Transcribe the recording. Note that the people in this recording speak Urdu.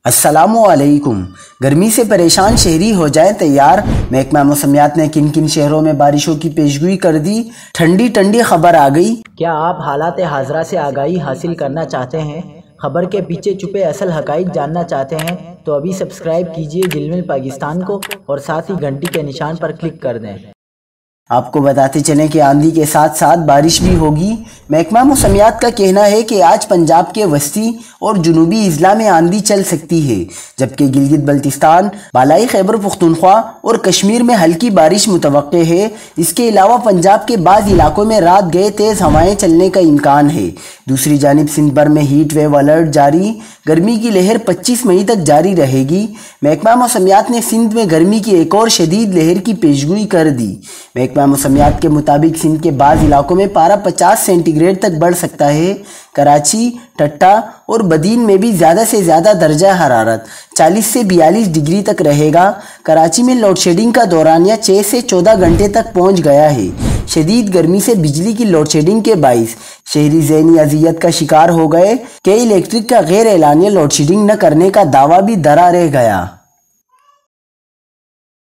السلام علیکم۔ گرمی سے پریشان شہری ہو جائیں تیار۔ محکمہ موسمیات نے کن کن شہروں میں بارشوں کی پیشگوئی کر دی۔ ٹھنڈی خبر آ گئی۔ کیا آپ حالات حاضرہ سے آگاہی حاصل کرنا چاہتے ہیں؟ خبر کے پیچھے چھپے اصل حقائق جاننا چاہتے ہیں تو ابھی سبسکرائب کیجئے جلمل پاکستان کو اور ساتھ ہی گھنٹی کے نشان پر کلک کر دیں۔ آپ کو بتاتے چلیں کہ آندھی کے ساتھ ساتھ بارش بھی ہوگی۔ محکمہ موسمیات کا کہنا ہے کہ آج پنجاب کے وسطی اور جنوبی اضلاع میں آندھی چل سکتی ہے، جبکہ گلگت بلتستان، بالائی خیبر پختونخوا اور کشمیر میں ہلکی بارش متوقع ہے۔ اس کے علاوہ پنجاب کے بعض علاقوں میں رات گئے تیز ہوائیں چلنے کا امکان ہے۔ دوسری جانب سندھ بھر میں ہیٹ ویو الرٹ جاری، گرمی کی لہر 25 مئی تک جاری رہے گی۔ محکمہ موسمیات نے سندھ میں گرمی کی ایک اور شدید لہر کی پیشگوئی کر دی۔ محکمہ موسمیات کے مطابق سندھ کے بعض علاقوں میں پارہ 50 سینٹی گریڈ تک بڑھ سکتا ہے۔ کراچی، ٹھٹہ اور بدین میں بھی زیادہ سے زیادہ درجہ حرارت 40 سے 42 ڈگری تک رہے گا۔ کراچی میں لوڈ شیڈنگ کا دورانیہ 6 سے 14 گھنٹے تک پہنچ گیا ہے۔ شدید گرمی سے بجلی کی لوڈ شیڈنگ کے باعث شہری ذہنی اذیت کا شکار ہو گئے۔ کئی الیکٹرک کا غیر اعلانیہ لوڈ شیڈنگ نہ کرنے کا دعویٰ بھی دھرا رہ گیا۔